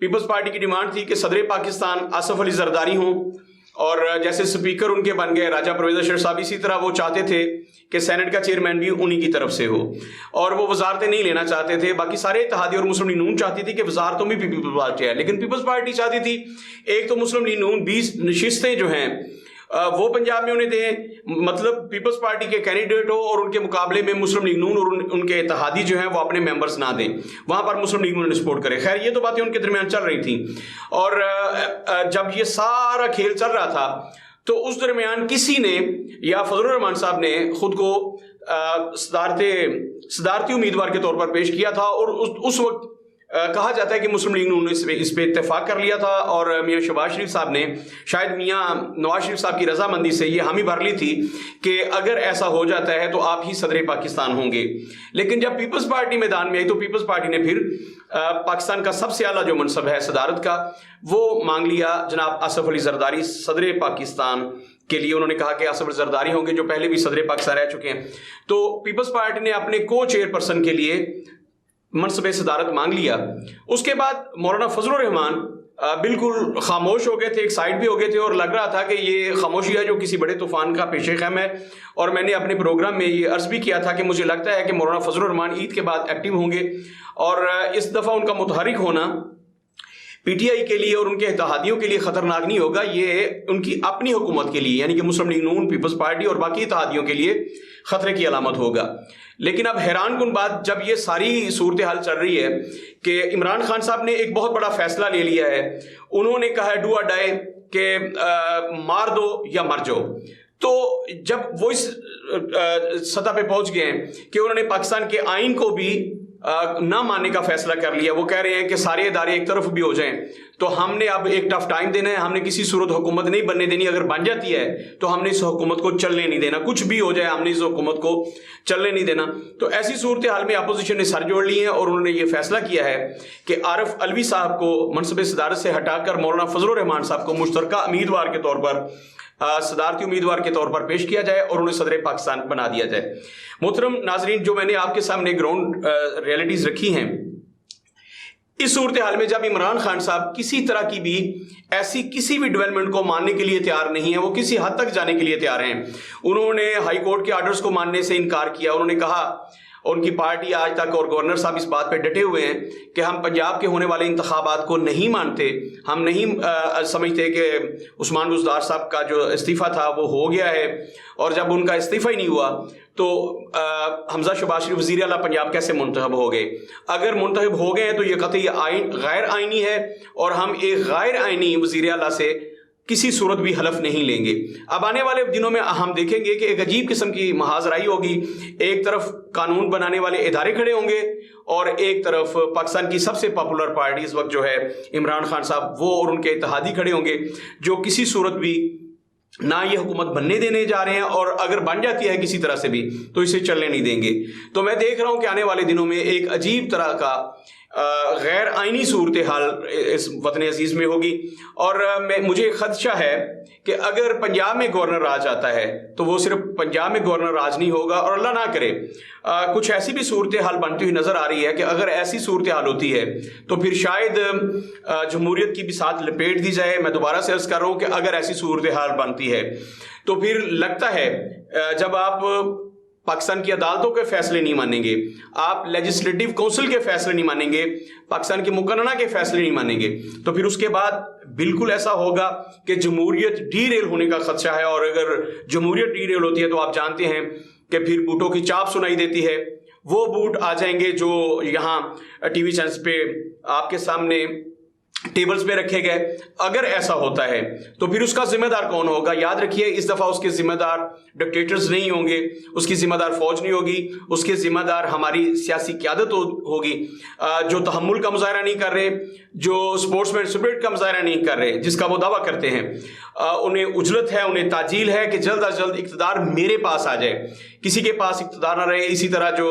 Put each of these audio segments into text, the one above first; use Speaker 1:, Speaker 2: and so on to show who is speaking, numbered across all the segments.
Speaker 1: Peoples party کی demand تھی کہ صدر پاکستان آصف علی زرداری ہوں، اور جیسے سپیکر ان کے بن گئے راجہ پرویز اشرف صاحب، اسی طرح وہ چاہتے تھے کہ سینٹ کا چیئرمین بھی انہی کی طرف سے ہو، اور وہ وزارتیں نہیں لینا چاہتے تھے۔ باقی سارے اتحادی اور مسلم لیگ نون چاہتی تھی کہ وزارتوں میں بھی پیپلز پارٹی ہے، لیکن پیپلز پارٹی چاہتی تھی ایک تو مسلم لیگ نون 20 نشستیں جو ہیں وہ پنجاب میں انہیں دیں، مطلب پیپلز پارٹی کے کینڈیڈیٹ ہو، اور ان کے مقابلے میں مسلم لیگ نون اور ان کے اتحادی جو ہیں وہ اپنے ممبرز نہ دیں، وہاں پر مسلم لیگ نون سپورٹ کرے۔ خیر یہ تو باتیں ان کے درمیان چل رہی تھیں، اور جب یہ سارا کھیل چل رہا تھا تو اس درمیان کسی نے، یا فضل الرحمان صاحب نے خود کو صدارتی امیدوار کے طور پر پیش کیا تھا، اور اس وقت کہا جاتا ہے کہ مسلم لیگ نون نے اس پہ اتفاق کر لیا تھا، اور میاں شہباز شریف صاحب نے شاید میاں نواز شریف صاحب کی رضامندی سے یہ حامی بھر لی تھی کہ اگر ایسا ہو جاتا ہے تو آپ ہی صدر پاکستان ہوں گے۔ لیکن جب پیپلز پارٹی میدان میں آئی تو پیپلز پارٹی نے پھر پاکستان کا سب سے اعلیٰ جو منصب ہے صدارت کا وہ مانگ لیا جناب آصف علی زرداری صدر پاکستان کے لیے۔ انہوں نے کہا کہ آصف علی زرداری ہوں گے جو پہلے بھی صدر پاکستان رہ چکے ہیں۔ تو پیپلز پارٹی نے اپنے کو چیئر پرسن کے لیے منصب صدارت مانگ لیا۔ اس کے بعد مولانا فضل الرحمان بالکل خاموش ہو گئے تھے، ایک سائڈ بھی ہو گئے تھے، اور لگ رہا تھا کہ یہ خاموشی ہے جو کسی بڑے طوفان کا پیش خیم ہے۔ اور میں نے اپنے پروگرام میں یہ عرض بھی کیا تھا کہ مجھے لگتا ہے کہ مولانا فضل الرحمان عید کے بعد ایکٹیو ہوں گے، اور اس دفعہ ان کا متحرک ہونا پی ٹی آئی کے لیے اور ان کے اتحادیوں کے لیے خطرناک نہیں ہوگا، یہ ان کی اپنی حکومت کے لیے یعنی کہ مسلم لیگ نون، پیپلز پارٹی اور باقی اتحادیوں کے لیے خطرے کی علامت ہوگا۔ لیکن اب حیران کن بات جب یہ ساری صورتحال چل رہی ہے کہ عمران خان صاحب نے ایک بہت بڑا فیصلہ لے لیا ہے، انہوں نے کہا ہے ڈو اور ڈائی کہ مار دو یا مر جاؤ۔ تو جب وہ اس سطح پہ پہنچ گئے ہیں کہ انہوں نے پاکستان کے آئین کو بھی نہ ماننے کا فیصلہ کر لیا، وہ کہہ رہے ہیں کہ سارے ادارے ایک طرف بھی ہو جائیں تو ہم نے اب ایک ٹف ٹائم دینا ہے، ہم نے کسی صورت حکومت نہیں بننے دینی، اگر بن جاتی ہے تو ہم نے اس حکومت کو چلنے نہیں دینا، کچھ بھی ہو جائے ہم نے اس حکومت کو چلنے نہیں دینا۔ تو ایسی صورتحال میں اپوزیشن نے سر جوڑ لی ہیں، اور انہوں نے یہ فیصلہ کیا ہے کہ عارف علوی صاحب کو منصب صدارت سے ہٹا کر مولانا فضل الرحمان صاحب کو مشترکہ امیدوار کے طور پر، صدارتی امیدوار کے طور پر پیش کیا جائے اور انہیں صدر پاکستان بنا دیا جائے۔ محترم ناظرین، جو میں نے آپ کے سامنے گراؤنڈ ریئلٹیز رکھی ہیں، اس صورتحال میں جب عمران خان صاحب کسی طرح کی بھی ایسی کسی بھی ڈیولپمنٹ کو ماننے کے لیے تیار نہیں ہیں، وہ کسی حد تک جانے کے لیے تیار ہیں، انہوں نے ہائی کورٹ کے آرڈرز کو ماننے سے انکار کیا۔ انہوں نے کہا، ان کی پارٹی آج تک اور گورنر صاحب اس بات پہ ڈٹے ہوئے ہیں کہ ہم پنجاب کے ہونے والے انتخابات کو نہیں مانتے، ہم نہیں سمجھتے کہ عثمان بزدار صاحب کا جو استعفیٰ تھا وہ ہو گیا ہے، اور جب ان کا استعفیٰ ہی نہیں ہوا تو حمزہ شہباز شریف وزیر اعلیٰ پنجاب کیسے منتخب ہو گئے؟ اگر منتخب ہو گئے ہیں تو یہ قطعی غیر آئینی ہے، اور ہم ایک غیر آئینی وزیر اعلیٰ سے کسی صورت بھی حلف نہیں لیں گے۔ اب آنے والے دنوں میں ہم دیکھیں گے کہ ایک عجیب قسم کی محاذرائی ہوگی، ایک طرف قانون بنانے والے ادارے کھڑے ہوں گے اور ایک طرف پاکستان کی سب سے پاپولر پارٹی اس وقت جو ہے عمران خان صاحب، وہ اور ان کے اتحادی کھڑے ہوں گے جو کسی صورت بھی نہ یہ حکومت بننے دینے جا رہے ہیں، اور اگر بن جاتی ہے کسی طرح سے بھی تو اسے چلنے نہیں دیں گے۔ تو میں دیکھ رہا ہوں کہ آنے والے دنوں میں ایک عجیب طرح کا غیر آئینی صورتحال اس وطن عزیز میں ہوگی، اور مجھے خدشہ ہے کہ اگر پنجاب میں گورنر راج آتا ہے تو وہ صرف پنجاب میں گورنر راج نہیں ہوگا، اور اللہ نہ کرے کچھ ایسی بھی صورتحال بنتی ہوئی نظر آ رہی ہے کہ اگر ایسی صورتحال ہوتی ہے تو پھر شاید جمہوریت کی بھی ساتھ لپیٹ دی جائے۔ میں دوبارہ سے عرض کر رہا ہوں کہ اگر ایسی صورتحال بنتی ہے تو پھر لگتا ہے جب آپ پاکستان کی عدالتوں کے فیصلے نہیں مانیں گے، آپ لیجسلیٹو کونسل کے فیصلے نہیں مانیں گے، پاکستان کی مقننہ کے فیصلے نہیں مانیں گے، تو پھر اس کے بعد بالکل ایسا ہوگا کہ جمہوریت ڈی ریل ہونے کا خدشہ ہے۔ اور اگر جمہوریت ڈی ریل ہوتی ہے تو آپ جانتے ہیں کہ پھر بوٹوں کی چاپ سنائی دیتی ہے، وہ بوٹ آ جائیں گے جو یہاں ٹی وی چینلز پہ آپ کے سامنے ٹیبلز پہ رکھے گئے۔ اگر ایسا ہوتا ہے تو پھر اس کا ذمہ دار کون ہوگا؟ یاد رکھیے اس دفعہ اس کے ذمہ دار ڈکٹیٹرز نہیں ہوں گے، اس کی ذمہ دار فوج نہیں ہوگی، اس کے ذمہ دار ہماری سیاسی قیادت ہوگی جو تحمل کا مظاہرہ نہیں کر رہے، جو اسپورٹس مین اسپرٹ کا مظاہرہ نہیں کر رہے جس کا وہ دعویٰ کرتے ہیں۔ انہیں اجلت ہے، انہیں تعجیل ہے کہ جلد از جلد اقتدار میرے پاس آ جائے، کسی کے پاس اقتدار نہ رہے۔ اسی طرح جو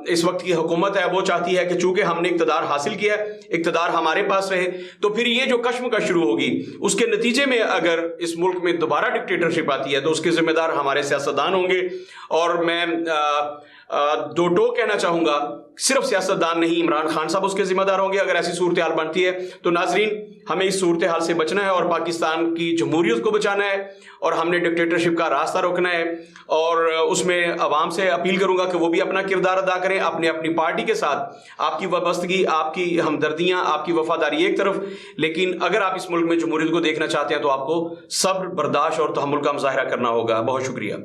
Speaker 1: اس وقت کی حکومت ہے وہ چاہتی ہے کہ چونکہ ہم نے اقتدار حاصل کیا ہے، اقتدار ہمارے پاس رہے، تو پھر یہ جو کشمکش شروع ہوگی اس کے نتیجے میں اگر اس ملک میں دوبارہ ڈکٹیٹرشپ آتی ہے تو اس کے ذمہ دار ہمارے سیاستدان ہوں گے۔ اور میں دو ٹوک کہنا چاہوں گا، صرف سیاستدان نہیں، عمران خان صاحب اس کے ذمہ دار ہوں گے اگر ایسی صورتحال بنتی ہے۔ تو ناظرین، ہمیں اس صورتحال سے بچنا ہے اور پاکستان کی جمہوریت کو بچانا ہے، اور ہم نے ڈکٹیٹرشپ کا راستہ روکنا ہے، اور اس میں عوام سے اپیل کروں گا کہ وہ بھی اپنا کردار ادا کریں، اپنی پارٹی کے ساتھ آپ کی وابستگی، آپ کی ہمدردیاں، آپ کی وفاداری ایک طرف، لیکن اگر آپ اس ملک میں جمہوریت کو دیکھنا چاہتے ہیں تو آپ کو صبر، برداشت اور تحمل کا مظاہرہ کرنا ہوگا۔ بہت شکریہ۔